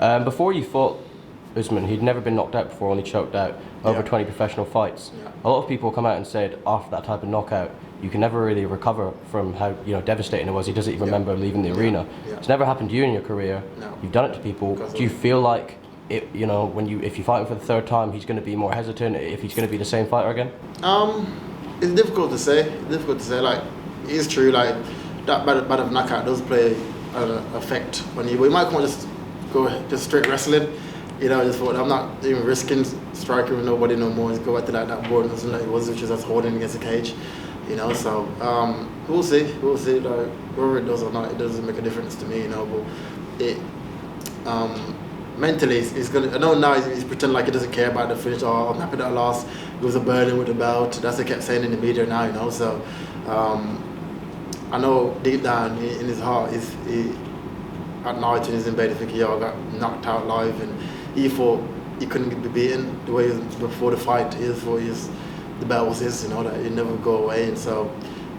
Before you fought Usman, he'd never been knocked out before, only choked out over 20 professional fights. Yeah. A lot of people come out and said after that type of knockout, you can never really recover from how devastating it was. He doesn't even remember leaving the arena. Yeah. It's never happened to you in your career. No. You've done it to people. Do you feel like it? If you fight him for the third time, he's going to be more hesitant? If he's going to be the same fighter again? It's difficult to say. Like, it's true. Like that bad of knockout does play an effect on you. But you might come just go straight wrestling. Just thought I'm not even risking striking with nobody no more. Just go back to that board like it was, which is us holding against the cage. So we'll see. Like whether it does or not, it doesn't make a difference to me. But it mentally, he's gonna. I know now he's pretending like he doesn't care about the finish. Oh, I'm happy that I lost. It was a burden with the belt. That's what he kept saying in the media now. So I know deep down in his heart, at night when he's in bed, he thinking, I got knocked out live, and he thought he couldn't be beaten the way he was before the fight. He thought the belt was his, that he'd never go away. And so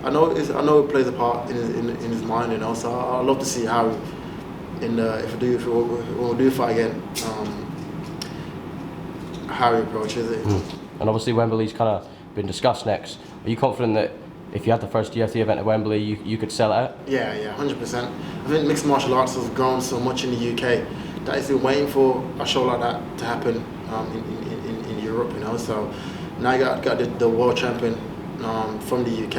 I know it plays a part in his mind, So I'd love to see how if we do fight again, how he approaches it. And obviously Wembley's kind of been discussed next. Are you confident that if you had the first UFC event at Wembley, you could sell it out? Yeah, 100%. I think mixed martial arts has grown so much in the UK that it's been waiting for a show like that to happen in Europe, So now you got the world champion from the UK.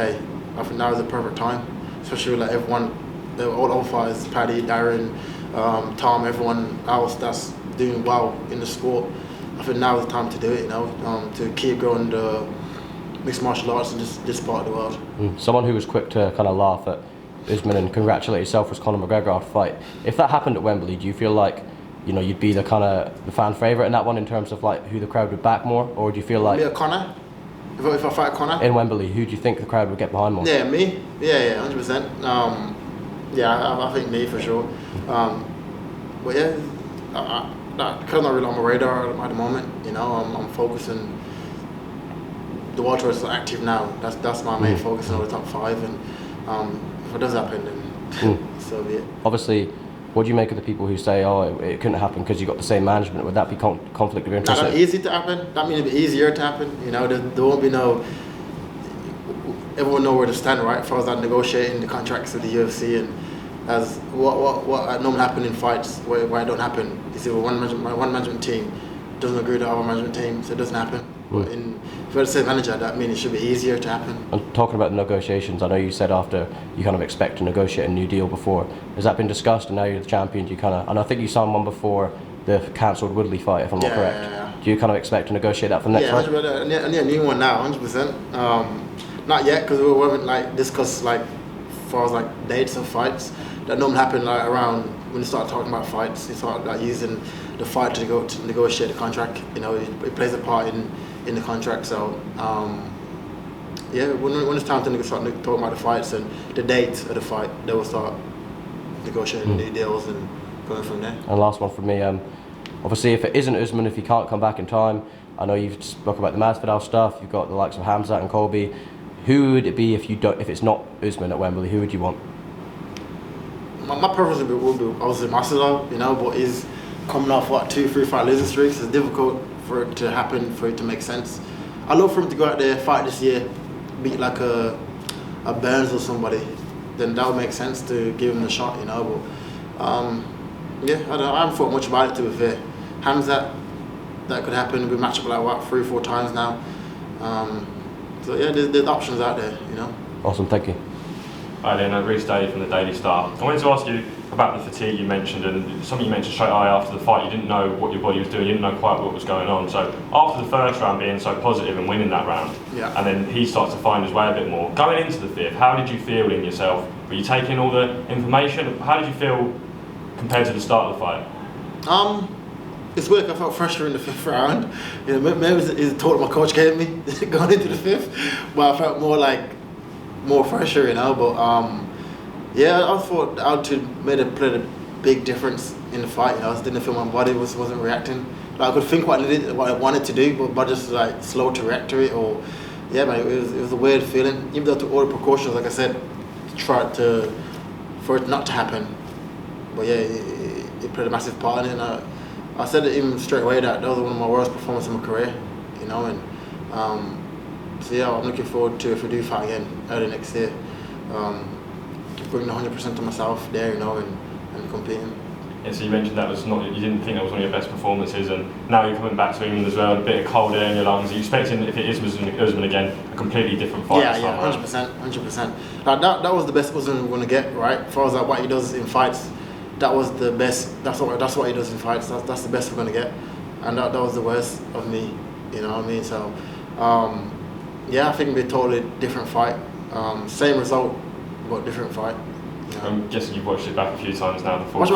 I think now is the perfect time, especially with like everyone, all the fighters, Paddy, Darren, Tom, everyone else that's doing well in the sport. I think now is the time to do it, to keep growing the mixed martial arts in this part of the world. Someone who was quick to kind of laugh at Usman and congratulate yourself was Conor McGregor after the fight. If that happened at Wembley, do you feel like you'd be the fan favourite in that one in terms of like who the crowd would back more, or do you feel like Conor? If I fight Conor in Wembley, who do you think the crowd would get behind more? Yeah, me. Yeah, 100%. I think me for sure. But yeah, because I'm not really on my radar at the moment. I'm focusing. The welterweights are active now. That's my main focus on the top 5, and if it does happen, then so be it. Obviously, what do you make of the people who say, "Oh, it couldn't happen because you got the same management"? Would that be conflict of interest? Not easy to happen. That means it'd be easier to happen. There won't be no. Everyone know where to stand, right? As far as that negotiating the contracts with the UFC, and as what normally happen in fights where it don't happen is if one management team doesn't agree with the other management team, so it doesn't happen. But if you're the same manager, that means it should be easier to happen. And talking about the negotiations, I know you said after you kind of expect to negotiate a new deal before. Has that been discussed? And now you're the champion, and I think you signed one before the cancelled Woodley fight, if I'm not correct. Yeah. Do you kind of expect to negotiate that for the next fight? Yeah, I need a new one now, 100%. Not yet, because we haven't discussed as far as dates of fights. That normally happen around when you start talking about fights. You start using the fight to negotiate the contract. It plays a part in the contract. So when it's time to start talking about the fights and the date of the fight, they will start negotiating new deals and going from there. And last one from me. Obviously, if it isn't Usman, if he can't come back in time, I know you've spoke about the Masvidal stuff. You've got the likes of Hamzat and Colby. Who would it be if it's not Usman at Wembley? Who would you want? My preference would be obviously Masvidal, but he's coming off 2-3 fight losing streaks. It's difficult for it to happen, for it to make sense. I'd love for him to go out there, fight this year, beat like a Burns or somebody. Then that would make sense to give him the shot, But I haven't thought much about it, to be fair. Hamzat, that could happen. We match up 3-4 times now. So yeah, there's options out there, Awesome, thank you. Hi Leon, Reece Daly from the Daily Star. I wanted to ask you about the fatigue you mentioned, and something you mentioned straight away after the fight. You didn't know what your body was doing, you didn't know quite what was going on. So after the first round being so positive and winning that round, and then he starts to find his way a bit more. Going into the fifth, how did you feel in yourself? Were you taking all the information? How did you feel compared to the start of the fight? It's weird. I felt fresher in the 5th round. Maybe it's the talk my coach gave me going into the 5th, but I felt more fresher, But I thought the altitude played a big difference in the fight. I just didn't feel my body wasn't reacting. I could think what I wanted to do, but just slow to react to it. Or it was a weird feeling. Even though I took all the precautions, like I said, for it not to happen. But yeah, it played a massive part in it. And I said it even straight away that was one of my worst performances in my career, you know. And so yeah, I'm looking forward to if we do fight again early next year. Bringing 100% to myself there, you know, and competing. Yeah, so you mentioned that was not, you didn't think that was one of your best performances, and now you're coming back to England as well, a bit of cold air in your lungs. Are you expecting, if it is Usman again, a completely different fight? Yeah, 100%. Like that was the best Usman we're gonna get, right? As far as like what he does in fights, that was the best. That's what he does in fights. That's the best we're gonna get, and that was the worst of me. You know what I mean? So, yeah, I think it'll be a totally different fight. Same result, but different fight. I'm guessing you've watched it back a few times now. Watched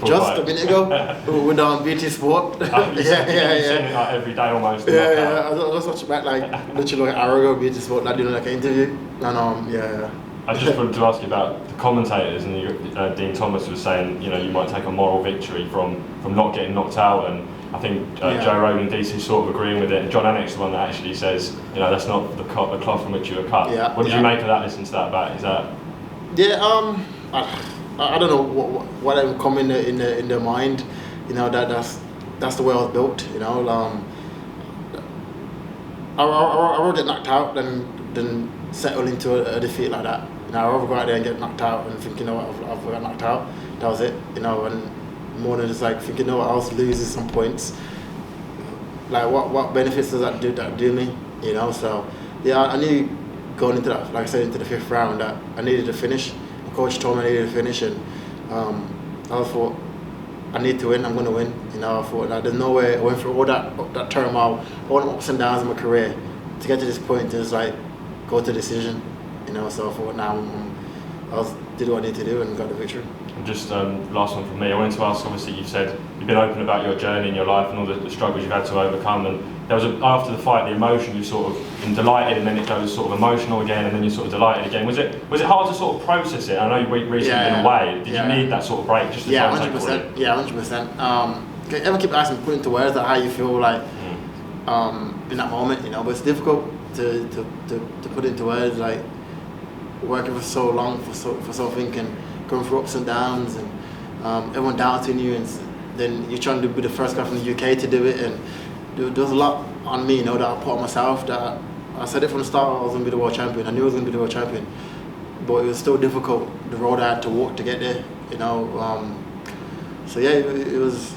just a minute ago with BT Sport. You've seen it like every day almost. Yeah. I just watched it back like literally like an hour ago. BT Sport, like doing like an interview. And yeah. I just wanted to ask you about the commentators, and Dean Thomas was saying, you know, you might take a moral victory from not getting knocked out, and I think Joe Rogan and DC sort of agreeing with it. And John Anik's the one that actually says, you know, that's not the cloth from which you were cut. Yeah, what did you make of that? Listen to that back. Is that? Yeah. I don't know what I'm coming in their mind, you know, that's the way I was built, you know. I rather get knocked out than settle into a defeat like that. You know, I rather go out there and get knocked out and think, you know what, I've got knocked out, that was it, you know, and more than just like thinking, you know what, I was losing some points. Like what benefits does that do me, you know? So yeah, I knew going into that, like I said, into the 5th round, that I needed to finish. Coach told me I needed to finish, and I thought I need to win. I'm going to win. You know, I thought like, there's no way. I went through all that turmoil, all the ups and downs in my career to get to this point. To just like go to decision. You know, so I thought now did what I need to do and got the victory. And just last one from me. I wanted to ask. Obviously, you've said you've been open about your journey in your life and all the struggles you've had to overcome. And there was after the fight, the emotion, you sort of been delighted, and then it goes sort of emotional again, and then you're sort of delighted again. Was it hard to sort of process it? I know you recently been away. Did you need that sort of break just to try and take it all in? Yeah, 100%. Everyone keep asking, put into words, like how you feel like in that moment, you know. But it's difficult to put into words, like working for so long for something and going through ups and downs, and everyone doubting you, and then you're trying to be the first guy from the UK to do it, and there was a lot on me, you know, that I put on myself. That I said it from the start, I was going to be the world champion. I knew I was going to be the world champion, but it was still difficult, the road I had to walk to get there, you know. So yeah, it was,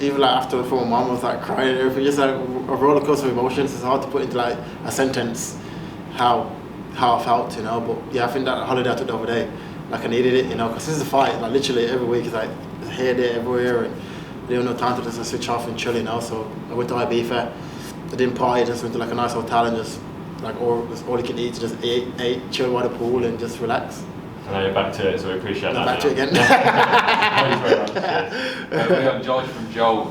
even like after the film, mom was like crying and everything, just like a roller coaster of emotions. It's hard to put into like a sentence how I felt, you know. But yeah, I think that holiday I took the other day, like I needed it, you know, because this is a fight, like literally every week is like here, there, everywhere, and I didn't have no time to just switch off and chill, you know. So I went to Ibiza. I didn't party, just went to like a nice hotel and just like all you can eat, just ate, chill by the pool and just relax. And now you're back to it, so we appreciate that. Back to it again. Thanks very much. We got George from Joe.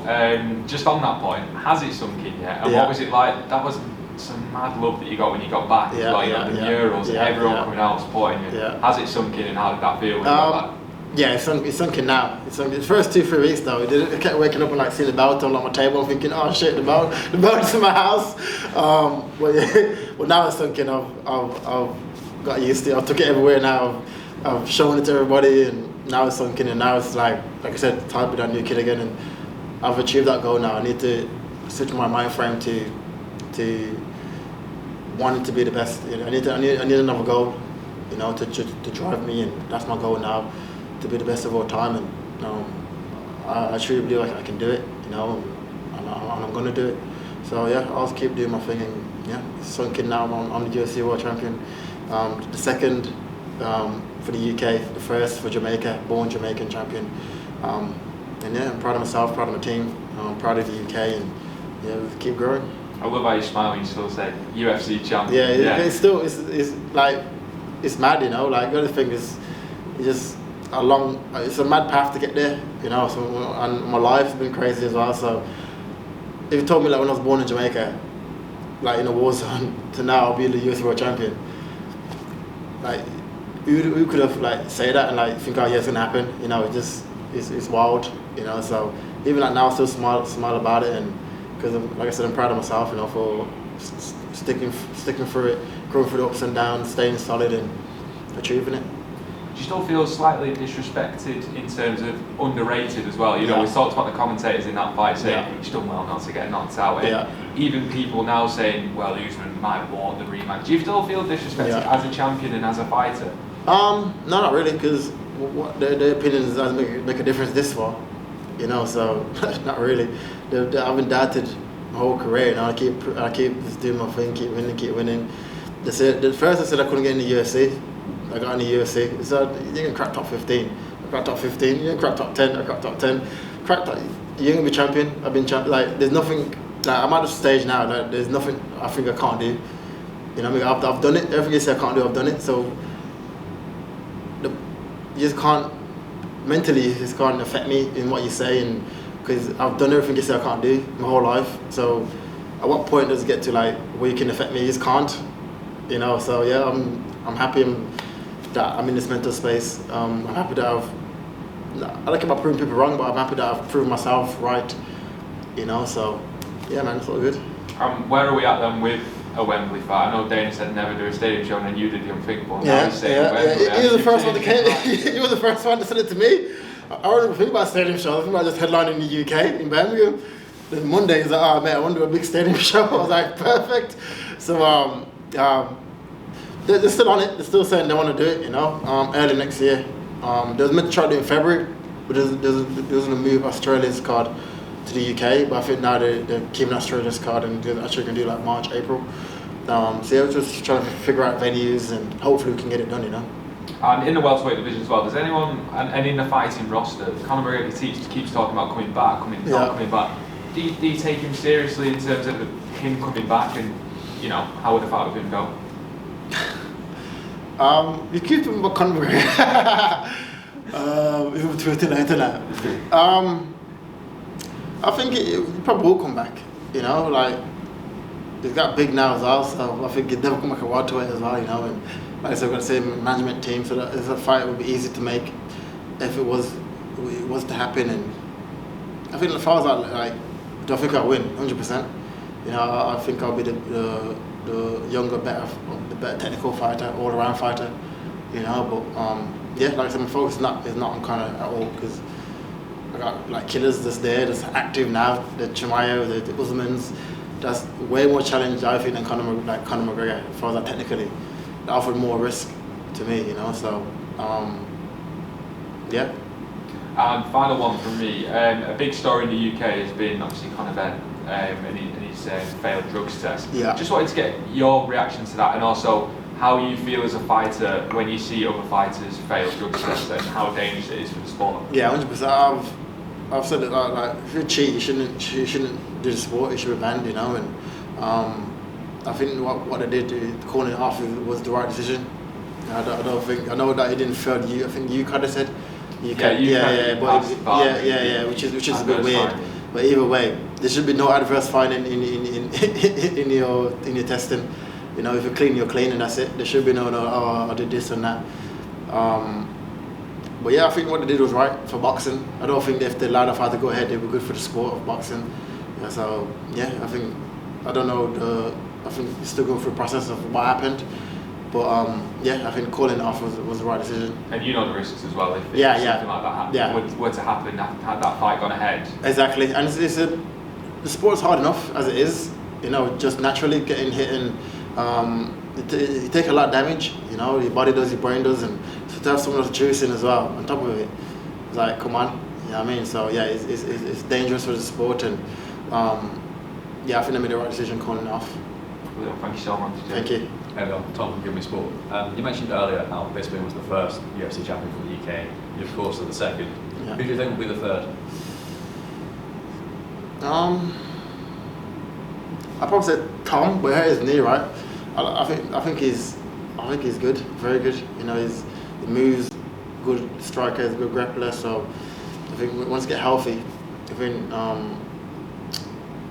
Just on that point, has it sunk in yet? And what was it like? That was some mad love that you got when you got back. Yeah, like, you know, the murals, everyone coming out supporting you. Yeah. Has it sunk in, and how did that feel when you got back? Yeah, it's sunk in now. It's sunk in. The first 2-3 weeks though, I kept waking up and like seeing the belt on my table and thinking, oh shit, the belt's in my house. But yeah, well now it's sunk in. I've got used to it. I took it everywhere now. I've shown it to everybody, and now it's sunk in. And now it's like I said, time to be that new kid again. And I've achieved that goal now. I need to switch my mind frame to wanting to be the best. You know, I need another goal, you know, to drive me, and that's my goal now. To be the best of all time, and I truly believe I can do it, you know, and I'm going to do it. So yeah, I'll keep doing my thing, and yeah, it's sunk in now. I'm the UFC world champion, the second for the UK, the first for Jamaica, born Jamaican champion, and yeah, I'm proud of myself, proud of my team, I'm proud of the UK, and yeah, we keep growing. I love how you smile when you still say UFC champion. Yeah. It's still it's like it's mad, you know. Like the other thing is, it's a mad path to get there, you know. So, and my life's been crazy as well. So if you told me like when I was born in Jamaica, like in a war zone, to now I'll be the UFC world champion, like who could have like say that and like think, oh yeah, it's gonna happen, you know. It's wild, you know. So even like now I still smile about it, and because like I said, I'm proud of myself, you know, for sticking through it, going through the ups and downs, staying solid and achieving it. you still feel slightly disrespected in terms of underrated as well? You know, we talked about the commentators in that fight saying he's done well not to get knocked out. And even people now saying, well, Usman might have won the rematch. Do you still feel disrespected as a champion and as a fighter? No, not really, because their opinions doesn't make a difference this far. You know, so not really. I've been doubted my whole career. You know, I keep just doing my thing, keep winning. They said, the first I said I couldn't get in the UFC. I got in the UFC. So you can crack top 15. I cracked top 15. You can crack top 10. I cracked top 10. You're gonna be champion. I've been champion. Like there's nothing. Like I'm at the stage now that there's nothing I think I can't do. You know, what I mean, I've done it. Everything you say I can't do, I've done it. So you just can't. Mentally, it just can't affect me in what you say, and because I've done everything you say I can't do my whole life. So at what point does it get to like where you can affect me? You just can't. You know. So yeah, I'm happy that I'm in this mental space. I'm happy that I don't care about proving people wrong, but I'm happy that I've proven myself right. You know. So yeah, man, it's all good. Where are we at then with a Wembley fight? I know Dana said never do a stadium show, and then you did the unthinkable. He was the first one that came. He was the first one that said it to me. I wasn't thinking about stadium show. I was thinking about just headlining in the UK in Birmingham. Then Monday he's like, oh man, I want to do a big stadium show. I was like, perfect. So they're still on it. They're still saying they want to do it. You know, early next year. They was meant to try to do it in February, but they was going to move Australia's card to the UK, but I think now they're keeping Australia's card and they're actually going to do like March, April. So yeah, we're just trying to figure out venues and hopefully we can get it done, you know. And in the welterweight division as well, does anyone, and in the fighting roster, Conor McGregor keeps talking about coming back, coming back. Do you take him seriously in terms of him coming back, and you know, how would the fight with him go? You keep talking about Conor McGregor. Twitter, internet. I think he probably will come back. You know, like he's got big now as well, so I think he'd never come back at welterweight as well. You know, and like I said, we're going to say management team, so that a fight would be easy to make if it was to happen. And I think as far as like, do I think I'll win? 100%. You know, I think I'll be the younger, better technical fighter, all around fighter. You know, but yeah, like I said, my focus is not on Conor at all because I got like killers that's active now. The Chimaev, the Usmans. That's way more challenge I think than Conor McGregor as far as that technically. That offered more risk to me, you know. So yeah. And final one from me. A big story in the UK has been obviously Conor Ben and his failed drugs test. Yeah. Just wanted to get your reaction to that, and also how you feel as a fighter when you see other fighters fail drugs tests and how dangerous it is for the sport. Yeah, 100%. I've said it like if you cheat, you shouldn't do the sport. You should be banned, you know. And I think what they did, calling it off, was the right decision. I know that it didn't fail you. I think you kind of said. Which is a bit weird. Fine. But either way, there should be no adverse finding in your testing. You know, if you're clean, you're clean, and that's it. There should be no I did this and that. But yeah, I think what they did was right for boxing. I don't think if they allowed a fight to go ahead, they'd be good for the sport of boxing. Yeah, so yeah, I don't know. I think it's still going through the process of what happened. But yeah, I think calling it off was the right decision. And you know the risks as well. If something like that were to happen, had that fight gone ahead. Exactly, and the sport's hard enough as it is. You know, just naturally getting hit and you take a lot of damage. You know, your body does, your brain does, and so to have someone else juicing as well on top of it, it's like, come on, you know what I mean? So yeah, it's dangerous for the sport, and yeah, I think they made the right decision calling it off. Thank you so much. Thank you. Hello, Tom from Give Me Sport. You mentioned earlier how Bisping was the first UFC champion from the UK. You, of course, are the second. Yeah. Who do you think will be the third? I probably said Tom, but he hurt his knee, right? I think he's good, very good. You know, he moves, good striker, he's a good grappler. So I think once he get healthy, I think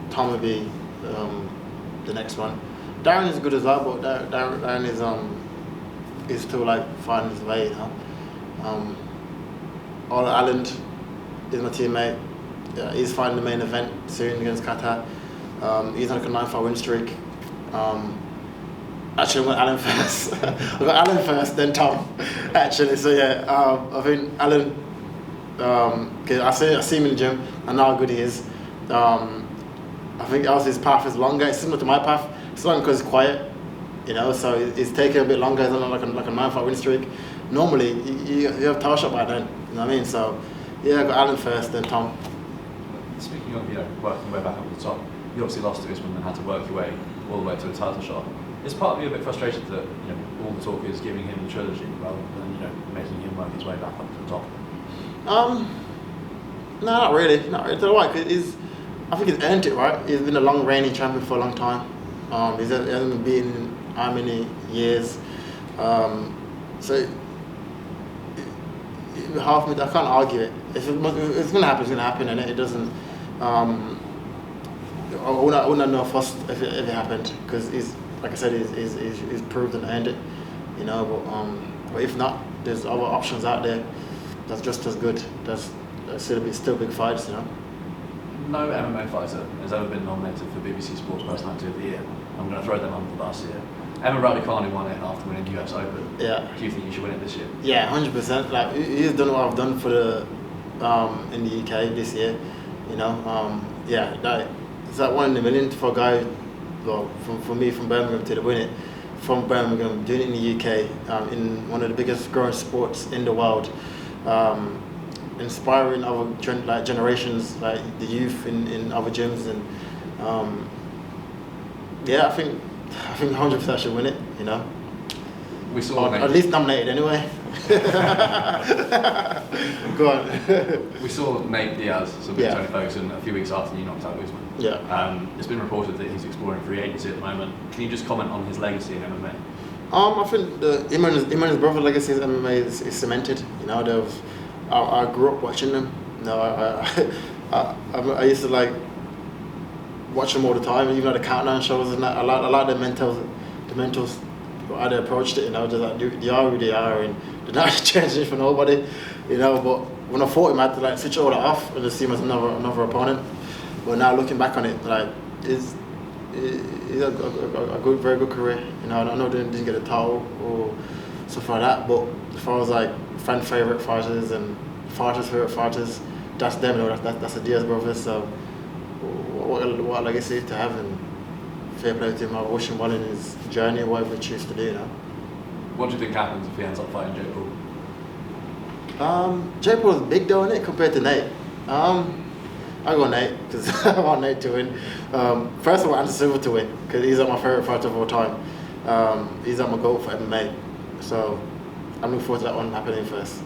Tom will be the next one. Darren is good as well, but Darren is still like finding his way, you know. Ola Alland is my teammate. Yeah, he's fighting the main event soon against Qatar. He's on like a 9-5 win streak. Actually, I went Alan first. I got Alan first, then Tom. Actually, so yeah, I think Alan. Cause I see him in the gym. I know how good he is. I think also his path is longer. It's similar to my path. It's long because it's quiet, you know. So it's taking a bit longer. It's not like a 9-fight win streak. Normally, you have title shot by then. You know what I mean? So yeah, I got Alan first, then Tom. Speaking of working your way back up to the top, you obviously lost to Usman and had to work your way all the way to a title shot. Is part of you a bit frustrated that all the talk is giving him the trilogy rather than making him work his way back up to the top? No, not really. Not really. Why? I think he's earned it, right? He's been a long reigning champion for a long time. He hasn't been beaten how many years. So half me, I can't argue it. If it's gonna happen, it's gonna happen, and it doesn't. I wouldn't know first if it happened, because he's, like I said, he's proved and earned it, you know. But if not, there's other options out there that's just as good. That's still big fights, you know. No MMA fighter has ever been nominated for BBC Sports Personality of the Year. I'm going to throw them on for last year. Emma Raducanu won it after winning the US Open. Yeah. Do you think you should win it this year? Yeah, 100%. Like, he's done what I've done for the in the UK this year, you know. Yeah, it's like 1 in a million for a guy. Well, for me, from Birmingham to win it, from Birmingham, doing it in the UK, in one of the biggest growing sports in the world, inspiring other generations, like the youth in other gyms, and yeah, I think 100% I should win it, you know. We saw at least nominated anyway. Go on. We saw Nate Diaz submit Tony Ferguson a few weeks after you knocked out Usman. Yeah. It's been reported that he's exploring free agency at the moment. Can you just comment on his legacy in MMA? I think him and his brother's legacy in MMA is cemented. You know, I grew up watching them. You know, I used to like watch them all the time, even at the countdown shows and that. I like the mentals, how they approached it. You know, just like they are who they are, and they're not changing for nobody. You know, but when I fought him, I had to like switch all that off and just see him as another opponent. But now looking back on it, like he's a good, very good career. You know, I know they didn't get a title or stuff like that, but as far as like fan favorite fighters and fighters' favorite fighters, that's them. You know, that's the Diaz brothers. So what a legacy to have, and fair play to him. I wish him well in his journey, whatever he chooses to do. You know. What do you think happens if he ends up fighting Jake Paul? Jake Paul's big though, isn't it, compared to Nate? I go Nate because I want Nate to win. First of all, I want Silva to win because he's my favorite fighter of all time. He's my goal for MMA, so I'm looking forward to that one happening first.